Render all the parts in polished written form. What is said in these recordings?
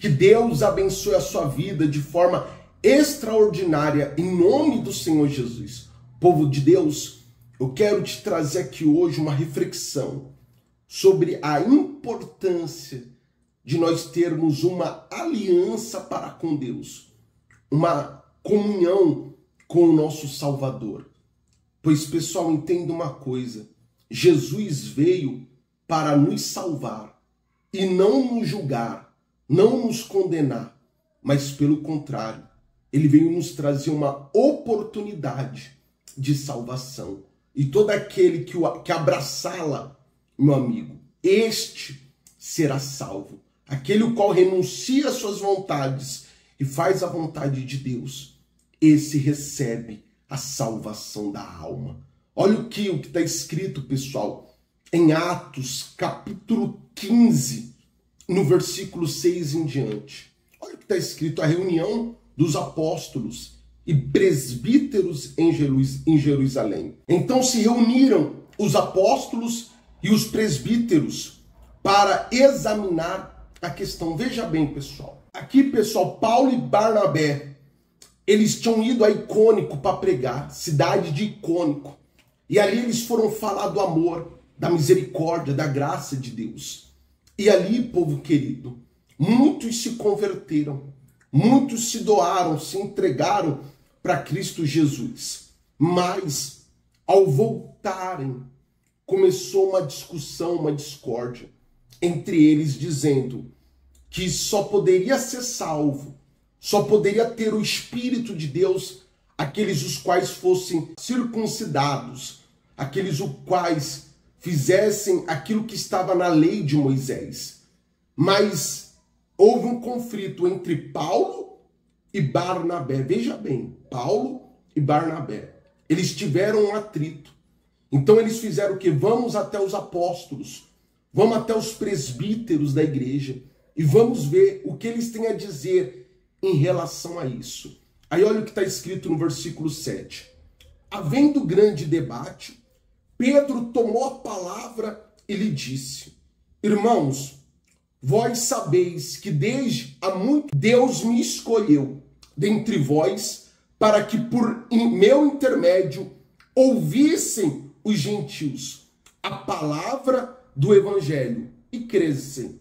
Que Deus abençoe a sua vida de forma extraordinária, em nome do Senhor Jesus. Povo de Deus, eu quero te trazer aqui hoje uma reflexão sobre a importância de nós termos uma aliança para com Deus, uma comunhão com o nosso Salvador. Pois, pessoal, entenda uma coisa, Jesus veio para nos salvar e não nos julgar, não nos condenar, mas pelo contrário, ele veio nos trazer uma oportunidade de salvação. E todo aquele que abraçá-la, meu amigo, este será salvo. Aquele o qual renuncia às suas vontades e faz a vontade de Deus, esse recebe a salvação da alma. Olha o que está escrito, pessoal, em Atos, capítulo 15, no versículo 6 em diante. Olha o que está escrito, a reunião dos apóstolos e presbíteros em Jerusalém. Então se reuniram os apóstolos e os presbíteros para examinar a questão. Veja bem, pessoal. Aqui, pessoal, Paulo e Barnabé, eles tinham ido a Icônico para pregar, cidade de Icônico. E ali eles foram falar do amor, da misericórdia, da graça de Deus. E ali, povo querido, muitos se converteram, muitos se doaram, se entregaram para Cristo Jesus. Mas, ao voltarem, começou uma discussão, uma discórdia entre eles, dizendo que só poderia ser salvo, só poderia ter o Espírito de Deus aqueles os quais fossem circuncidados, aqueles os quais fizessem aquilo que estava na lei de Moisés. Mas houve um conflito entre Paulo e Barnabé. Veja bem, Paulo e Barnabé. Eles tiveram um atrito. Então eles fizeram o quê? Vamos até os apóstolos, vamos até os presbíteros da igreja e vamos ver o que eles têm a dizer em relação a isso. Aí olha o que está escrito no versículo 7. Havendo grande debate, Pedro tomou a palavra e lhe disse: irmãos, vós sabeis que desde há muito Deus me escolheu dentre vós para que por meu intermédio ouvissem os gentios a palavra do evangelho e crescem.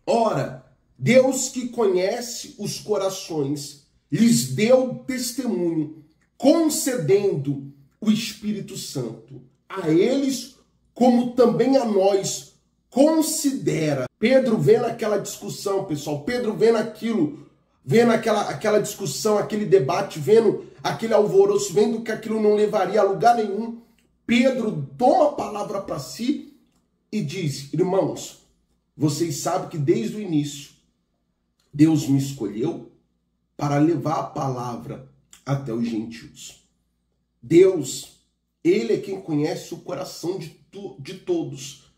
Ora, Deus que conhece os corações lhes deu testemunho, concedendo o Espírito Santo a eles, como também a nós considera. Pedro vendo aquela discussão, pessoal, Pedro vendo aquilo, vendo aquela discussão, aquele debate, vendo aquele alvoroço, vendo que aquilo não levaria a lugar nenhum, Pedro toma a palavra para si e diz: irmãos, vocês sabem que desde o início Deus me escolheu para levar a palavra até os gentios. Deus, Ele é quem conhece o coração de todos.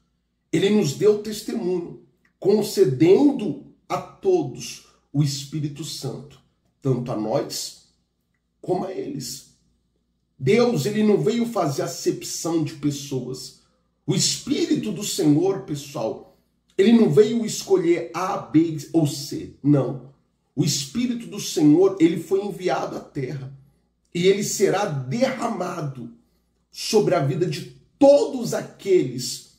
Ele nos deu testemunho, concedendo a todos o Espírito Santo, tanto a nós como a eles. Deus, Ele não veio fazer acepção de pessoas. O Espírito do Senhor, pessoal, Ele não veio escolher A, B ou C, não. O Espírito do Senhor, Ele foi enviado à terra e Ele será derramado sobre a vida de todos aqueles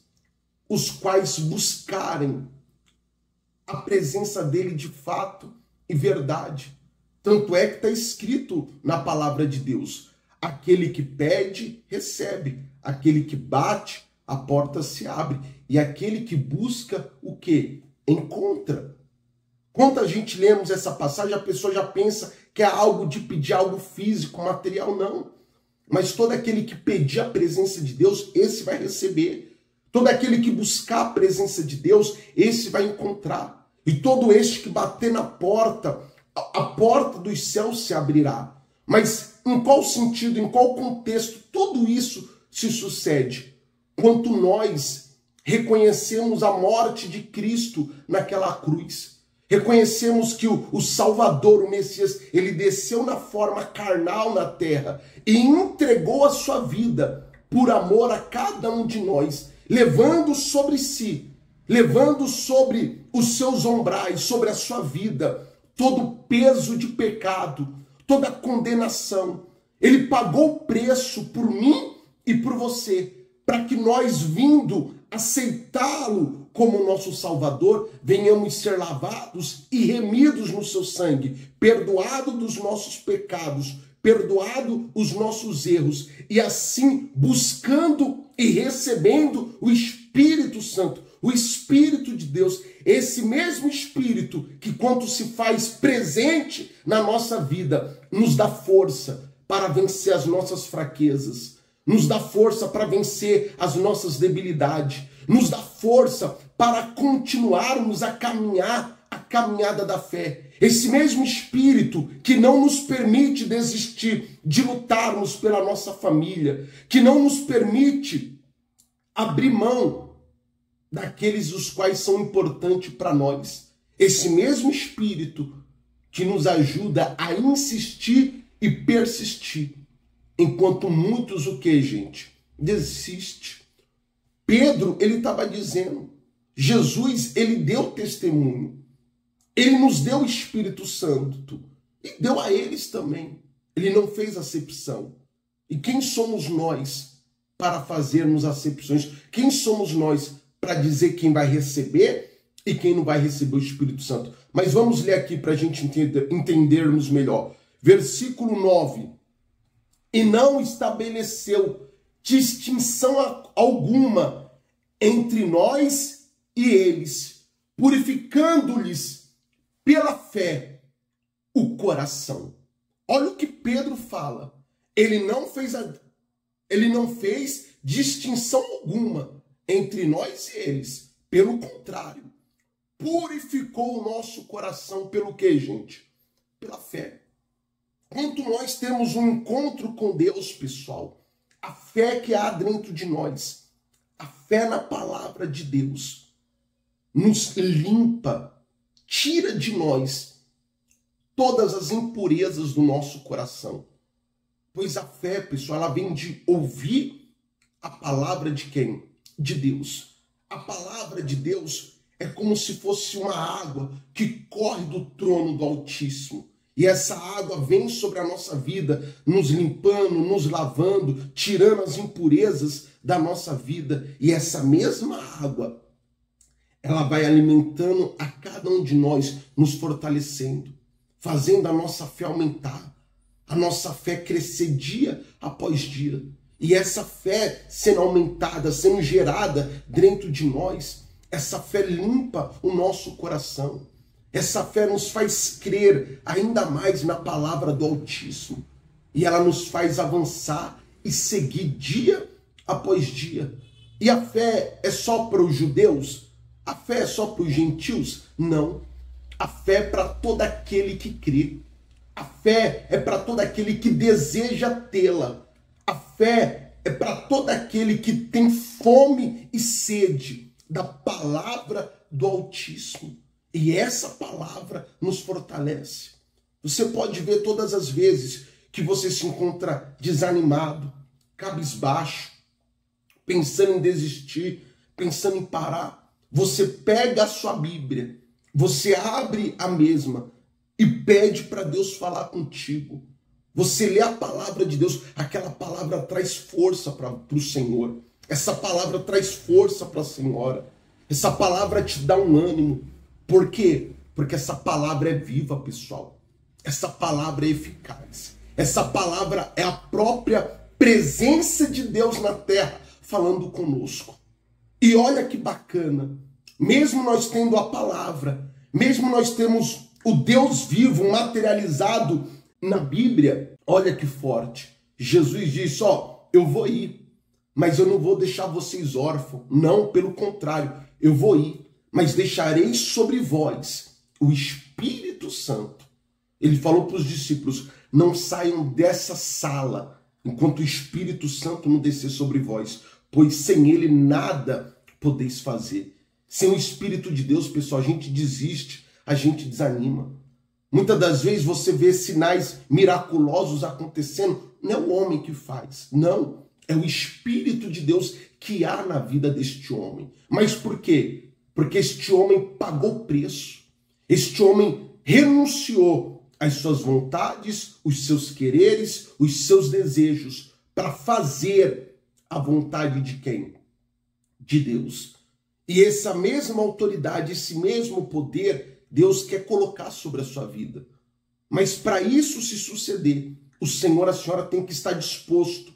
os quais buscarem a presença dele de fato e verdade. Tanto é que está escrito na palavra de Deus: aquele que pede, recebe. Aquele que bate, a porta se abre. E aquele que busca, o quê? Encontra. Quando a gente lemos essa passagem, a pessoa já pensa que é algo de pedir algo físico, material, não. Mas todo aquele que pedir a presença de Deus, esse vai receber. Todo aquele que buscar a presença de Deus, esse vai encontrar. E todo este que bater na porta, a porta dos céus se abrirá. Mas em qual sentido, em qual contexto tudo isso se sucede? Quanto nós reconhecemos a morte de Cristo naquela cruz. Reconhecemos que o Salvador, o Messias, ele desceu na forma carnal na terra e entregou a sua vida por amor a cada um de nós, levando sobre si levando sobre os seus ombrais, sobre a sua vida, todo o peso de pecado, toda a condenação. Ele pagou o preço por mim e por você, para que nós, vindo aceitá-lo como nosso Salvador, venhamos ser lavados e remidos no seu sangue, perdoado dos nossos pecados, perdoado os nossos erros, e assim buscando e recebendo o Espírito Santo, o Espírito de Deus, esse mesmo Espírito que, quando se faz presente na nossa vida, nos dá força para vencer as nossas fraquezas, nos dá força para vencer as nossas debilidades, nos dá força para continuarmos a caminhar a caminhada da fé. Esse mesmo Espírito que não nos permite desistir de lutarmos pela nossa família, que não nos permite abrir mão daqueles os quais são importantes para nós. Esse mesmo Espírito que nos ajuda a insistir e persistir. Enquanto muitos, o que, gente? Desiste. Pedro, ele estava dizendo, Jesus, ele deu testemunho. Ele nos deu o Espírito Santo. E deu a eles também. Ele não fez acepção. E quem somos nós para fazermos acepções? Quem somos nós para dizer quem vai receber e quem não vai receber o Espírito Santo? Mas vamos ler aqui para a gente entendermos melhor. Versículo 9. E não estabeleceu distinção alguma entre nós e eles, purificando-lhes pela fé o coração. Olha o que Pedro fala. Ele não fez distinção alguma entre nós e eles. Pelo contrário, purificou o nosso coração pelo quê, gente? Pela fé. Quando nós temos um encontro com Deus, pessoal, a fé que há dentro de nós, a fé na palavra de Deus, nos limpa, tira de nós todas as impurezas do nosso coração. Pois a fé, pessoal, ela vem de ouvir a palavra de quem? De Deus. A palavra de Deus é como se fosse uma água que corre do trono do Altíssimo. E essa água vem sobre a nossa vida, nos limpando, nos lavando, tirando as impurezas da nossa vida. E essa mesma água, ela vai alimentando a cada um de nós, nos fortalecendo, fazendo a nossa fé aumentar, a nossa fé crescer dia após dia. E essa fé sendo aumentada, sendo gerada dentro de nós, essa fé limpa o nosso coração. Essa fé nos faz crer ainda mais na palavra do Altíssimo. E ela nos faz avançar e seguir dia após dia. E a fé é só para os judeus? A fé é só para os gentios? Não. A fé é para todo aquele que crê. A fé é para todo aquele que deseja tê-la. A fé é para todo aquele que tem fome e sede da palavra do Altíssimo. E essa palavra nos fortalece. Você pode ver todas as vezes que você se encontra desanimado, cabisbaixo, pensando em desistir, pensando em parar. Você pega a sua Bíblia, você abre a mesma e pede para Deus falar contigo. Você lê a palavra de Deus, aquela palavra traz força para o Senhor. Essa palavra traz força para a Senhora. Essa palavra te dá um ânimo. Por quê? Porque essa palavra é viva, pessoal. Essa palavra é eficaz. Essa palavra é a própria presença de Deus na terra falando conosco. E olha que bacana. Mesmo nós tendo a palavra, mesmo nós temos o Deus vivo materializado na Bíblia, olha que forte. Jesus disse, eu vou ir, mas eu não vou deixar vocês órfãos. Não, pelo contrário, eu vou ir. Mas deixarei sobre vós o Espírito Santo. Ele falou para os discípulos, não saiam dessa sala enquanto o Espírito Santo não descer sobre vós, pois sem ele nada podeis fazer. Sem o Espírito de Deus, pessoal, a gente desiste, a gente desanima. Muitas das vezes você vê sinais miraculosos acontecendo, não é o homem que faz, não. É o Espírito de Deus que há na vida deste homem. Mas por quê? Porque este homem pagou o preço. Este homem renunciou às suas vontades, os seus quereres, os seus desejos, para fazer a vontade de quem? De Deus. E essa mesma autoridade, esse mesmo poder, Deus quer colocar sobre a sua vida. Mas para isso se suceder, o Senhor, a senhora tem que estar disposto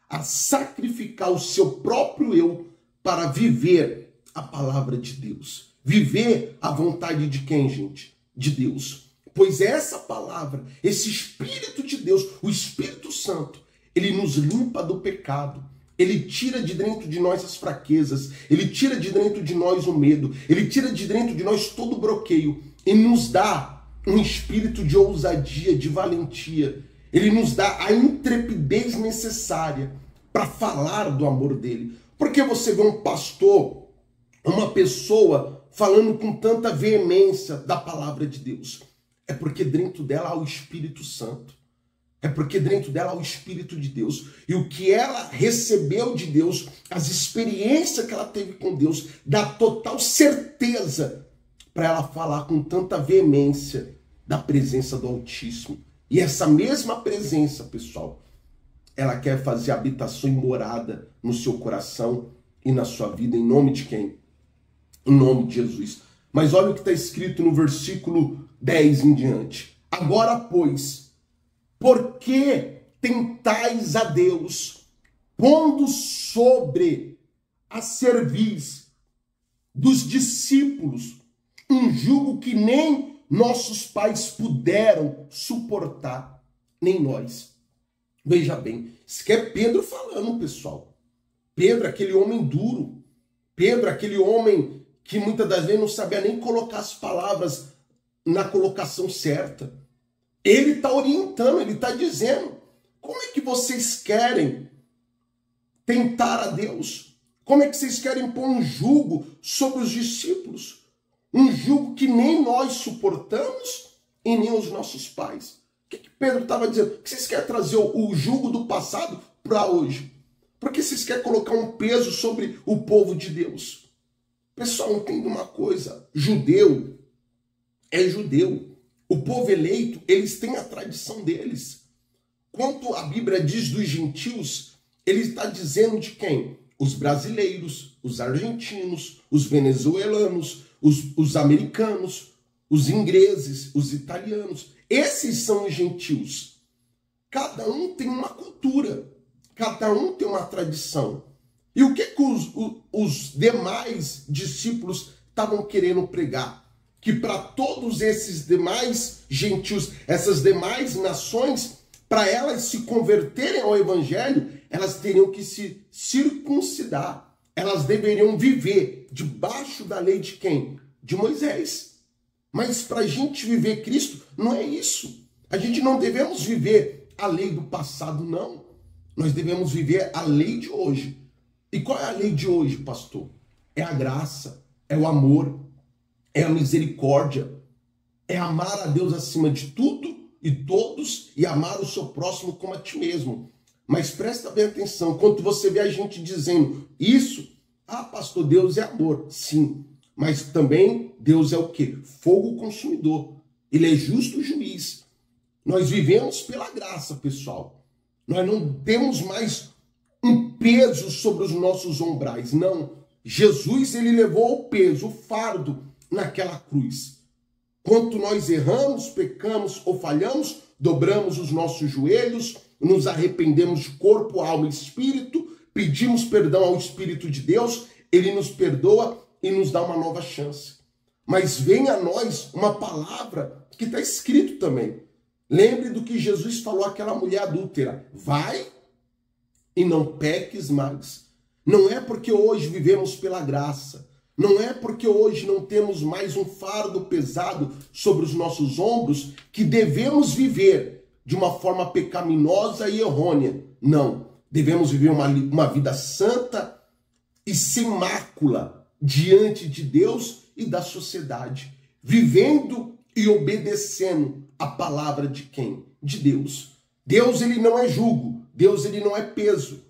a sacrificar o seu próprio eu para viver a palavra de Deus. Viver a vontade de quem, gente? De Deus. Pois essa palavra, esse Espírito de Deus, o Espírito Santo, ele nos limpa do pecado. Ele tira de dentro de nós as fraquezas. Ele tira de dentro de nós o medo. Ele tira de dentro de nós todo o bloqueio. E nos dá um espírito de ousadia, de valentia. Ele nos dá a intrepidez necessária para falar do amor dele. Porque você vê um pastor, uma pessoa falando com tanta veemência da palavra de Deus? É porque dentro dela há o Espírito Santo. É porque dentro dela há o Espírito de Deus. E o que ela recebeu de Deus, as experiências que ela teve com Deus, dá total certeza para ela falar com tanta veemência da presença do Altíssimo. E essa mesma presença, pessoal, ela quer fazer habitação e morada no seu coração e na sua vida, em nome de quem? Em nome de Jesus. Mas olha o que está escrito no versículo 10 em diante. Agora, pois, por que tentais a Deus, pondo sobre a cerviz dos discípulos um jugo que nem nossos pais puderam suportar, nem nós? Veja bem, isso que é Pedro falando, pessoal. Pedro, aquele homem duro. Pedro, aquele homem que muitas das vezes não sabia nem colocar as palavras na colocação certa. Ele está orientando, ele está dizendo, como é que vocês querem tentar a Deus? Como é que vocês querem pôr um jugo sobre os discípulos? Um jugo que nem nós suportamos e nem os nossos pais. O que Pedro estava dizendo? Que vocês querem trazer o jugo do passado para hoje? Porque vocês querem colocar um peso sobre o povo de Deus? Pessoal, entenda uma coisa. Judeu é judeu. O povo eleito, eles têm a tradição deles. Quanto a Bíblia diz dos gentios, ele está dizendo de quem? Os brasileiros, os argentinos, os venezuelanos, os americanos, os ingleses, os italianos. Esses são os gentios. Cada um tem uma cultura, cada um tem uma tradição. E o que os demais discípulos estavam querendo pregar? Que para todos esses demais gentios, essas demais nações, para elas se converterem ao evangelho, elas teriam que se circuncidar. Elas deveriam viver debaixo da lei de quem? De Moisés. Mas para a gente viver Cristo, não é isso. A gente não devemos viver a lei do passado, não. Nós devemos viver a lei de hoje. E qual é a lei de hoje, pastor? É a graça, é o amor, é a misericórdia, é amar a Deus acima de tudo e todos e amar o seu próximo como a ti mesmo. Mas presta bem atenção, quando você vê a gente dizendo isso, pastor, Deus é amor. Sim, mas também Deus é o quê? Fogo consumidor. Ele é justo juiz. Nós vivemos pela graça, pessoal. Nós não temos mais um peso sobre os nossos ombrais, não. Jesus, ele levou o peso, o fardo naquela cruz. Quanto nós erramos, pecamos ou falhamos, dobramos os nossos joelhos, nos arrependemos de corpo, alma e espírito, pedimos perdão ao Espírito de Deus, ele nos perdoa e nos dá uma nova chance. Mas vem a nós uma palavra que está escrito também. Lembre do que Jesus falou àquela mulher adúltera. Vai e não peques mais. Não é porque hoje vivemos pela graça. Não é porque hoje não temos mais um fardo pesado sobre os nossos ombros que devemos viver de uma forma pecaminosa e errônea. Não. Devemos viver uma vida santa e sem mácula diante de Deus e da sociedade. Vivendo e obedecendo a palavra de quem? De Deus. Deus, ele não é jugo. Deus, ele não é peso.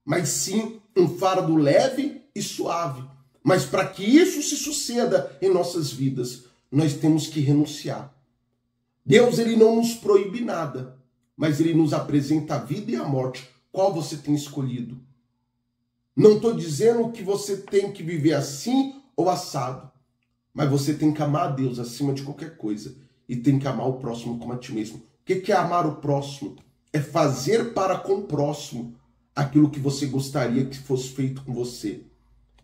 Mas sim um fardo leve e suave. Mas para que isso se suceda em nossas vidas, nós temos que renunciar. Deus, ele não nos proíbe nada, mas ele nos apresenta a vida e a morte. Qual você tem escolhido? Não estou dizendo que você tem que viver assim ou assado, mas você tem que amar a Deus acima de qualquer coisa e tem que amar o próximo como a ti mesmo. O que é amar o próximo? É fazer para com o próximo aquilo que você gostaria que fosse feito com você.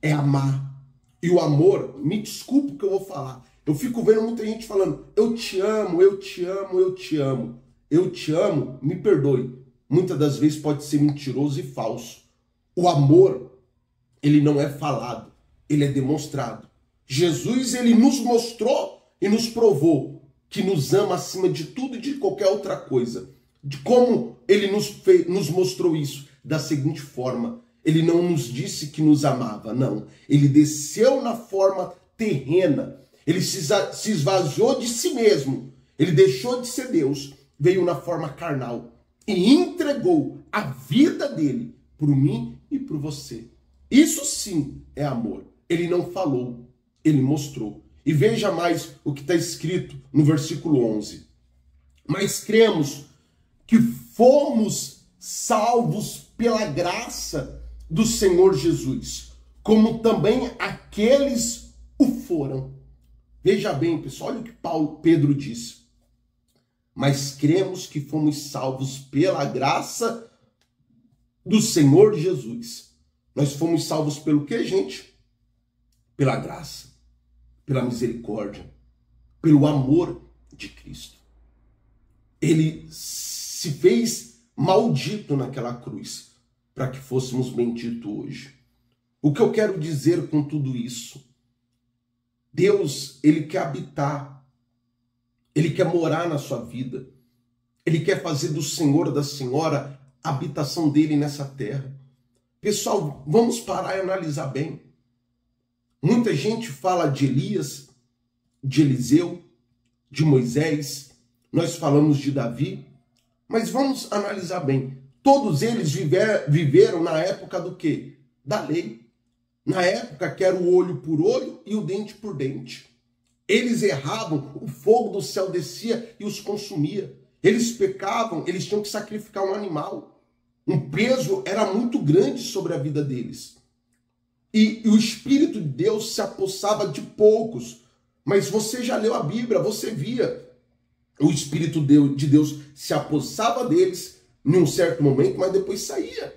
É amar. E o amor, me desculpe o que eu vou falar, eu fico vendo muita gente falando, eu te amo, eu te amo, eu te amo. Eu te amo, me perdoe. Muitas das vezes pode ser mentiroso e falso. O amor, ele não é falado, ele é demonstrado. Jesus, ele nos mostrou e nos provou que nos ama acima de tudo e de qualquer outra coisa. De como ele nos mostrou isso? Da seguinte forma, ele não nos disse que nos amava, não. Ele desceu na forma terrena, ele se esvaziou de si mesmo, ele deixou de ser Deus, veio na forma carnal e entregou a vida dele por mim e por você. Isso sim é amor. Ele não falou, ele mostrou. E veja mais o que está escrito no versículo 11. Mas cremos que fomos salvos pela graça do Senhor Jesus, como também aqueles o foram. Veja bem, pessoal, olha o que Pedro disse. Mas cremos que fomos salvos pela graça do Senhor Jesus. Nós fomos salvos pelo quê, gente? Pela graça, pela misericórdia, pelo amor de Cristo. Ele se fez maldito naquela cruz para que fôssemos benditos hoje. O que eu quero dizer com tudo isso? Deus, ele quer habitar, ele quer morar na sua vida, ele quer fazer do Senhor, da Senhora, a habitação dele nessa terra. Pessoal, vamos parar e analisar bem. Muita gente fala de Elias, de Eliseu, de Moisés, nós falamos de Davi, mas vamos analisar bem. Todos eles viveram na época do quê? Da lei. Na época que era o olho por olho e o dente por dente. Eles erravam, o fogo do céu descia e os consumia. Eles pecavam, eles tinham que sacrificar um animal. Um peso era muito grande sobre a vida deles. E o Espírito de Deus se apossava de poucos. Mas você já leu a Bíblia, você via. O Espírito de Deus se apossava deles em um certo momento, mas depois saía.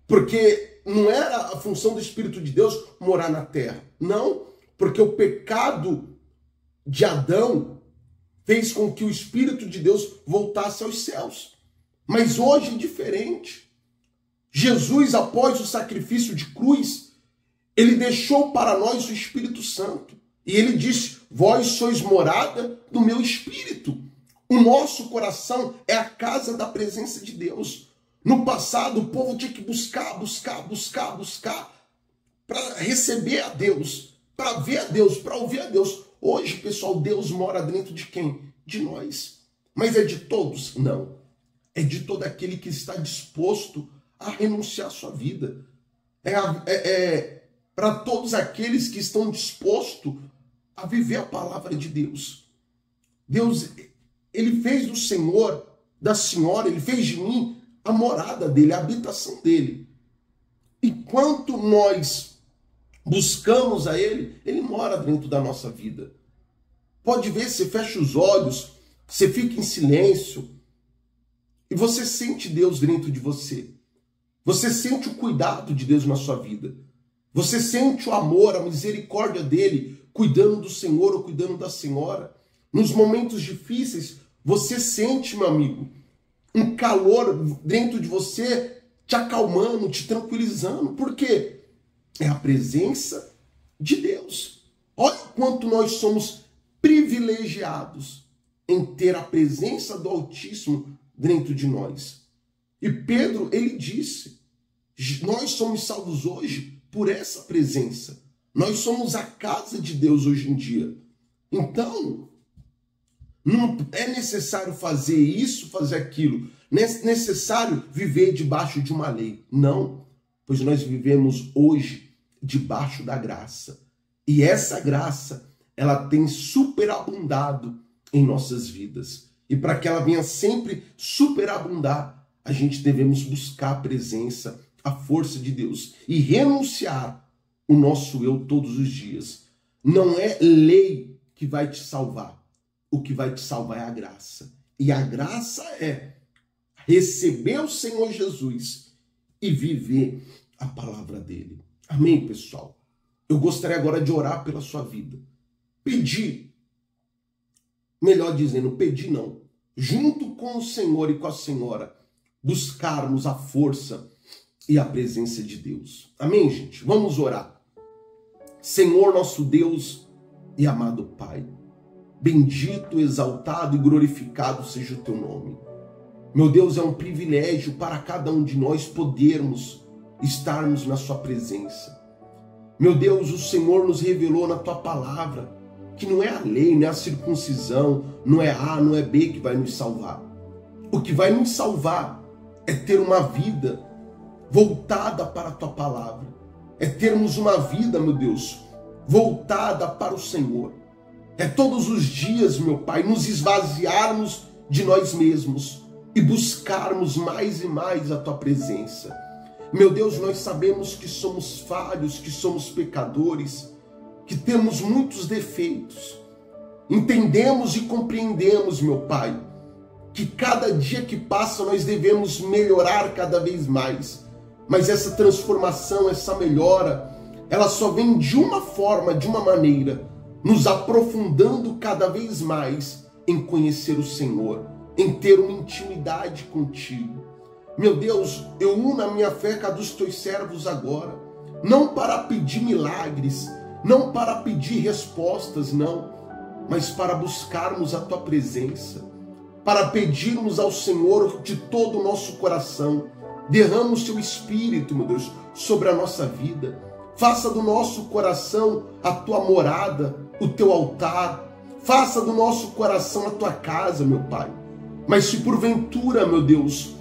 Porque não era a função do Espírito de Deus morar na terra. Não, porque o pecado de Adão fez com que o Espírito de Deus voltasse aos céus. Mas hoje é diferente. Jesus, após o sacrifício de cruz, ele deixou para nós o Espírito Santo. E ele disse, vós sois morada do meu Espírito. O nosso coração é a casa da presença de Deus. No passado, o povo tinha que buscar para receber a Deus, para ver a Deus, para ouvir a Deus. Hoje, pessoal, Deus mora dentro de quem? De nós. Mas é de todos? Não. É de todo aquele que está disposto a renunciar à sua vida. É para todos aqueles que estão dispostos a viver a palavra de Deus. Deus, ele fez do Senhor, da Senhora, ele fez de mim a morada dele, a habitação dele. Enquanto nós buscamos a ele, ele mora dentro da nossa vida. Pode ver, você fecha os olhos, você fica em silêncio e você sente Deus dentro de você. Você sente o cuidado de Deus na sua vida. Você sente o amor, a misericórdia dele, cuidando do Senhor ou cuidando da Senhora. Nos momentos difíceis, você sente, meu amigo, um calor dentro de você, te acalmando, te tranquilizando. Por quê? É a presença de Deus. Olha quanto nós somos privilegiados em ter a presença do Altíssimo dentro de nós. E Pedro, ele disse, nós somos salvos hoje por essa presença. Nós somos a casa de Deus hoje em dia. Então, não é necessário fazer isso, fazer aquilo. Não é necessário viver debaixo de uma lei. Não, pois nós vivemos hoje debaixo da graça. E essa graça, ela tem superabundado em nossas vidas. E para que ela venha sempre superabundar, a gente devemos buscar a presença, a força de Deus e renunciar o nosso eu todos os dias. Não é lei que vai te salvar. O que vai te salvar é a graça. E a graça é receber o Senhor Jesus e viver a palavra dele. Amém, pessoal? Eu gostaria agora de orar pela sua vida. Pedir, melhor dizendo, pedir não. Junto com o Senhor e com a Senhora, buscarmos a força e a presença de Deus. Amém, gente? Vamos orar. Senhor, nosso Deus e amado Pai, bendito, exaltado e glorificado seja o teu nome. Meu Deus, é um privilégio para cada um de nós podermos estarmos na sua presença. Meu Deus, o Senhor nos revelou na tua palavra que não é a lei, não é a circuncisão, não é A, não é B que vai nos salvar. O que vai nos salvar é ter uma vida voltada para a tua palavra. É termos uma vida, meu Deus, voltada para o Senhor. É todos os dias, meu Pai, nos esvaziarmos de nós mesmos e buscarmos mais e mais a tua presença. Meu Deus, nós sabemos que somos falhos, que somos pecadores, que temos muitos defeitos. Entendemos e compreendemos, meu Pai, que cada dia que passa nós devemos melhorar cada vez mais. Mas essa transformação, essa melhora, ela só vem de uma forma, de uma maneira, nos aprofundando cada vez mais em conhecer o Senhor, em ter uma intimidade contigo. Meu Deus, eu uno a minha fé com a dos teus servos agora, não para pedir milagres, não para pedir respostas, não, mas para buscarmos a tua presença, para pedirmos ao Senhor de todo o nosso coração. Derrama o seu Espírito, meu Deus, sobre a nossa vida. Faça do nosso coração a tua morada, o teu altar. Faça do nosso coração a tua casa, meu Pai. Mas se porventura, meu Deus,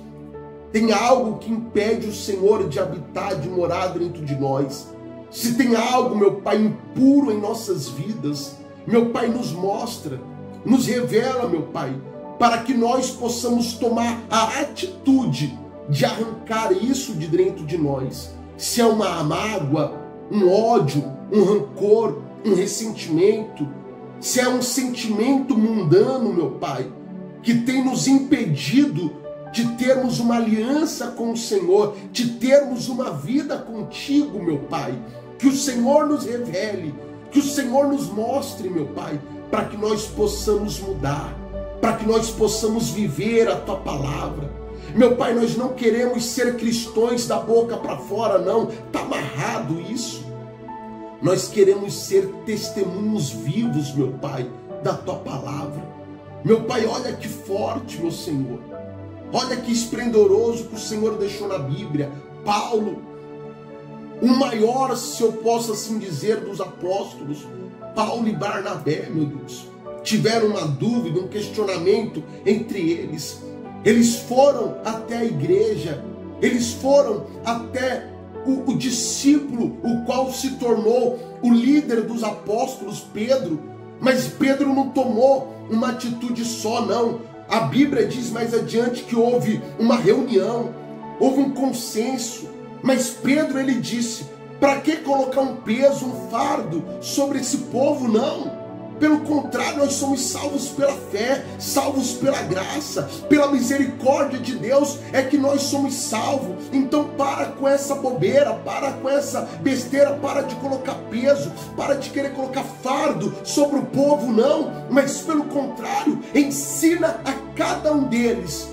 tem algo que impede o Senhor de habitar, de morar dentro de nós, se tem algo, meu Pai, impuro em nossas vidas, meu Pai, nos mostra, nos revela, meu Pai, para que nós possamos tomar a atitude de arrancar isso de dentro de nós. Se é uma mágoa, um ódio, um rancor, um ressentimento, se é um sentimento mundano, meu Pai, que tem nos impedido de termos uma aliança com o Senhor, de termos uma vida contigo, meu Pai, que o Senhor nos revele, que o Senhor nos mostre, meu Pai, para que nós possamos mudar, para que nós possamos viver a tua palavra. Meu Pai, nós não queremos ser cristãos da boca para fora, não. Está amarrado isso. Nós queremos ser testemunhos vivos, meu Pai, da tua palavra. Meu Pai, olha que forte, meu Senhor. Olha que esplendoroso que o Senhor deixou na Bíblia. Paulo, o maior, se eu posso assim dizer, dos apóstolos, Paulo e Barnabé, meu Deus, tiveram uma dúvida, um questionamento entre eles. Eles foram até a igreja, eles foram até o discípulo, o qual se tornou o líder dos apóstolos, Pedro. Mas Pedro não tomou uma atitude só, não. A Bíblia diz mais adiante que houve uma reunião, houve um consenso. Mas Pedro, ele disse, para que colocar um peso, um fardo sobre esse povo? Não. Pelo contrário, nós somos salvos pela fé, salvos pela graça, pela misericórdia de Deus é que nós somos salvos. Então para com essa bobeira, para com essa besteira, para de colocar peso, para de querer colocar fardo sobre o povo, não. Mas pelo contrário, ensina a cada um deles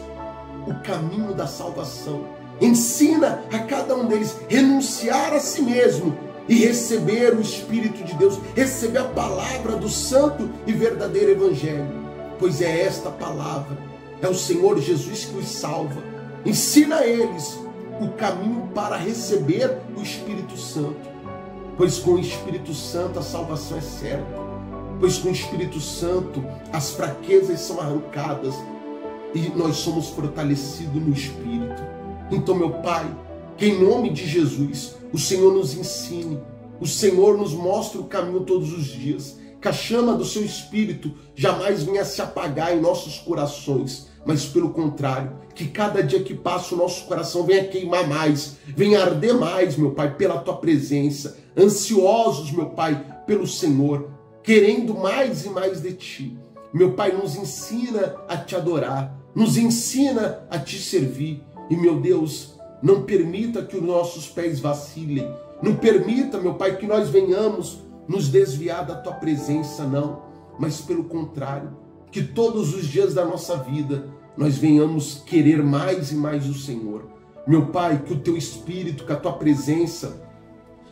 o caminho da salvação. Ensina a cada um deles renunciar a si mesmo e receber o Espírito de Deus, receber a palavra do santo e verdadeiro Evangelho, pois é esta palavra, é o Senhor Jesus que os salva. Ensina a eles o caminho para receber o Espírito Santo, pois com o Espírito Santo a salvação é certa, pois com o Espírito Santo as fraquezas são arrancadas e nós somos fortalecidos no Espírito. Então, meu Pai, que em nome de Jesus o Senhor nos ensine O Senhor nos mostra o caminho todos os dias. Que a chama do seu Espírito jamais venha se apagar em nossos corações, mas pelo contrário, que cada dia que passa o nosso coração venha queimar mais, venha arder mais, meu Pai, pela tua presença, ansiosos, meu Pai, pelo Senhor, querendo mais e mais de ti. Meu Pai, nos ensina a te adorar, nos ensina a te servir. E, meu Deus, não permita que os nossos pés vacilem. Não permita, meu Pai, que nós venhamos nos desviar da tua presença, não. Mas, pelo contrário, que todos os dias da nossa vida nós venhamos querer mais e mais o Senhor. Meu Pai, que o teu Espírito, que a tua presença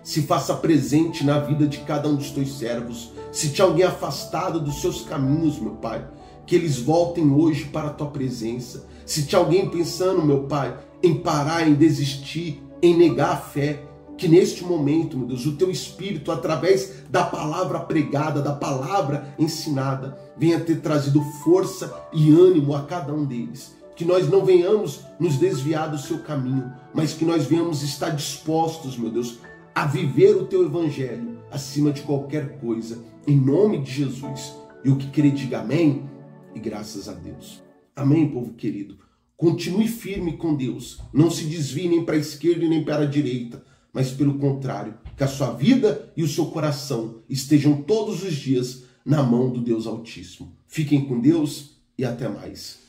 se faça presente na vida de cada um dos teus servos. Se tinha alguém afastado dos seus caminhos, meu Pai, que eles voltem hoje para a tua presença. Se tinha alguém pensando, meu Pai, em parar, em desistir, em negar a fé, que neste momento, meu Deus, o teu Espírito, através da palavra pregada, da palavra ensinada, venha ter trazido força e ânimo a cada um deles. Que nós não venhamos nos desviar do seu caminho, mas que nós venhamos estar dispostos, meu Deus, a viver o teu evangelho acima de qualquer coisa, em nome de Jesus. E o que crer, diga amém e graças a Deus. Amém, povo querido. Continue firme com Deus. Não se desvie nem para a esquerda e nem para a direita, mas pelo contrário, que a sua vida e o seu coração estejam todos os dias na mão do Deus Altíssimo. Fiquem com Deus e até mais.